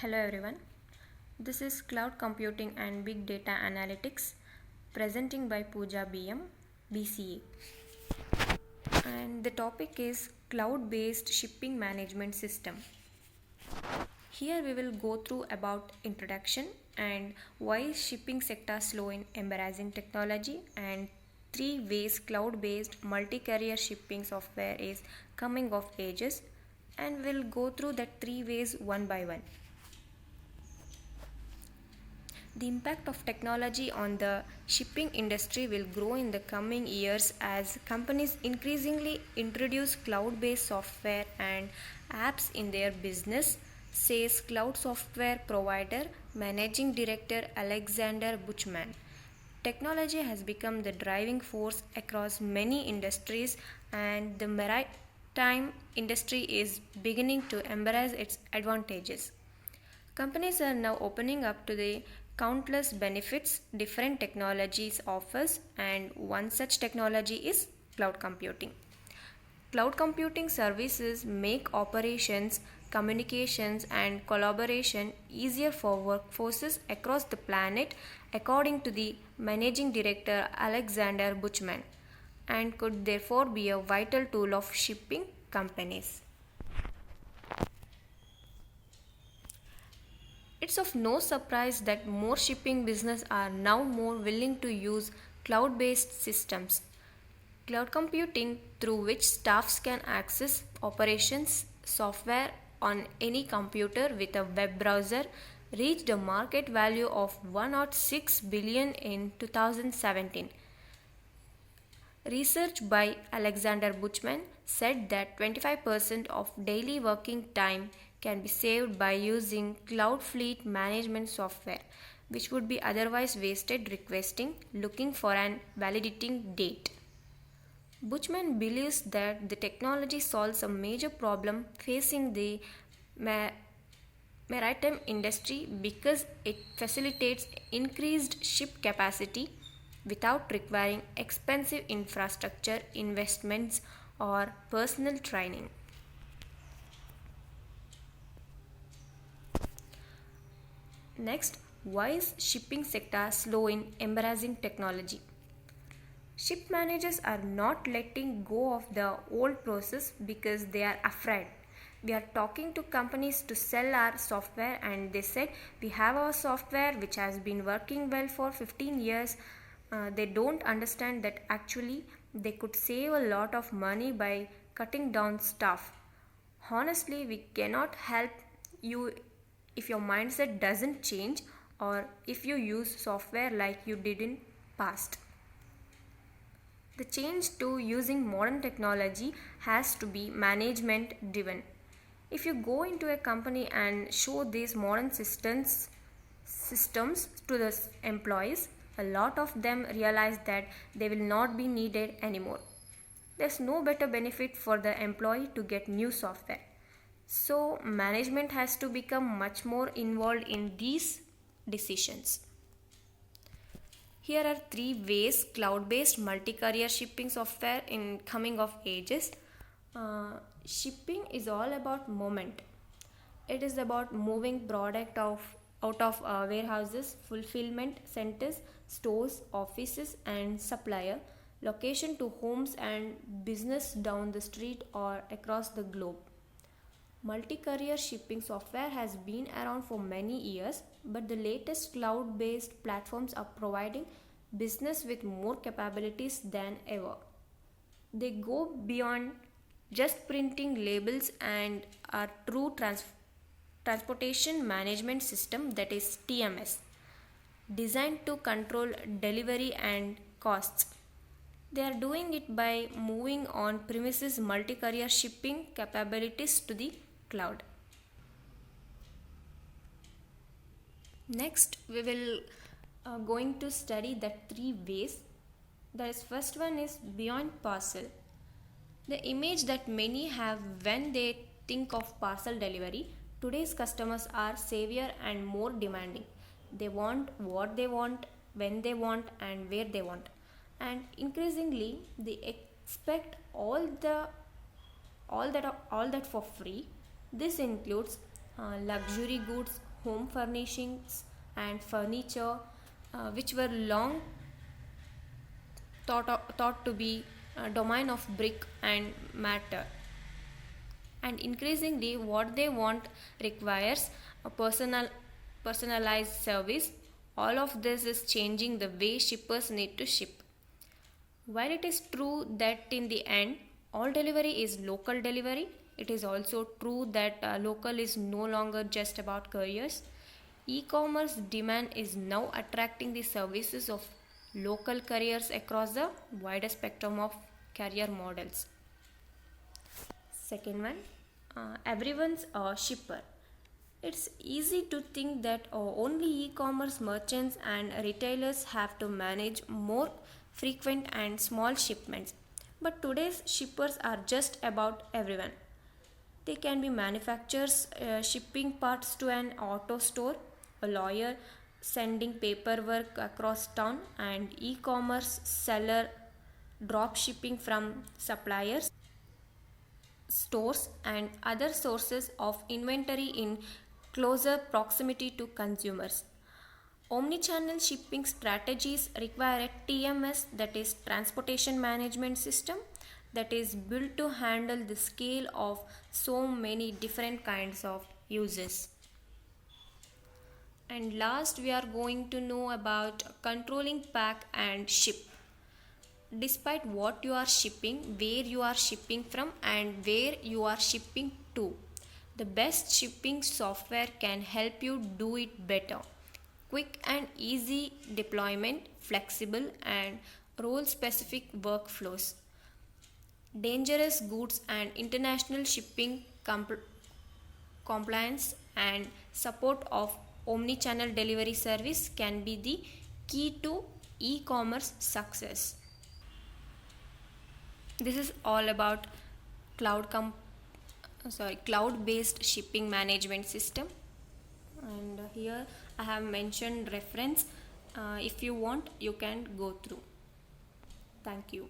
Hello everyone. This is Cloud Computing and Big Data Analytics presenting by Pooja BM BCA. And the topic is cloud based shipping management system. Here we will go through about introduction and why shipping sector slow in embracing technology and three ways cloud based multi-carrier shipping software is coming of ages, and we'll go through that three ways one by one. The impact of technology on the shipping industry will grow in the coming years as companies increasingly introduce cloud based software and apps in their business, says cloud software provider managing director Alexander Buchman. Technology has become the driving force across many industries, and the maritime industry is beginning to embrace its advantages. Companies are now opening up to the countless benefits different technologies offers, and one such technology is cloud computing. Cloud computing services make operations, communications and collaboration easier for workforces across the planet, according to the managing director Alexander Buchman, and could therefore be a vital tool of shipping companies. It's of no surprise that more shipping businesses are now more willing to use cloud based systems. Cloud computing, through which staffs can access operations software on any computer with a web browser, reached a market value of 106 billion in 2017. Research by Alexander Buchman said that 25% of daily working time can be saved by using cloud fleet management software, which would be otherwise wasted requesting, looking for an validating date. Buchman believes that the technology solves a major problem facing the maritime industry because it facilitates increased ship capacity without requiring expensive infrastructure investments or personal training. Next, why is shipping sector slow in embracing technology? Ship managers are not letting go of the old process because they are afraid. We are talking to companies to sell our software, and they said we have our software which has been working well for 15 years. They don't understand that actually they could save a lot of money by cutting down staff. Honestly, we cannot help you if your mindset doesn't change or if you use software like you did in past. The change to using modern technology has to be management driven. If you go into a company and show these modern systems to the employees, a lot of them realize that they will not be needed anymore. There's no better benefit for the employee to get new software. So management has to become much more involved in these decisions. Here are three ways cloud-based multi-carrier shipping software in coming of ages. Shipping is all about moment. It is about moving product out of warehouses, fulfillment centers, stores, offices, and supplier location to homes and business down the street or across the globe. Multi-carrier shipping software has been around for many years, but the latest cloud-based platforms are providing business with more capabilities than ever. They go beyond just printing labels and are true transportation management system, that is TMS, designed to control delivery and costs. They are doing it by moving on premises multi-carrier shipping capabilities to the cloud. Next, we will going to study the three ways. The first one is beyond parcel. The image that many have when they think of parcel delivery, today's customers are savvier and more demanding. They want what they want, when they want, and where they want. And increasingly, they expect all that for free. This includes luxury goods, home furnishings and furniture, which were long thought to be a domain of brick and mortar. And increasingly, what they want requires a personalized service. All of this is changing the way shippers need to ship. While it is true that in the end all delivery is local delivery, it is also true that local is no longer just about couriers. E-commerce demand is now attracting the services of local carriers across the wider spectrum of carrier models. Second one, everyone's a shipper. It's easy to think that only e-commerce merchants and retailers have to manage more frequent and small shipments. But today's shippers are just about everyone. They can be manufacturers shipping parts to an auto store, a lawyer sending paperwork across town, and e-commerce seller drop shipping from suppliers, stores, and other sources of inventory in closer proximity to consumers. Omnichannel shipping strategies require a TMS, that is transportation management system, that is built to handle the scale of so many different kinds of uses. And last, we are going to know about controlling pack and ship. Despite what you are shipping, where you are shipping from, and where you are shipping to, the best shipping software can help you do it better. Quick and easy deployment, flexible and role specific workflows. Dangerous goods and international shipping compliance and support of omni-channel delivery service can be the key to e-commerce success. This is all about cloud based shipping management system, and here I have mentioned reference. If you want, you can go through. Thank you.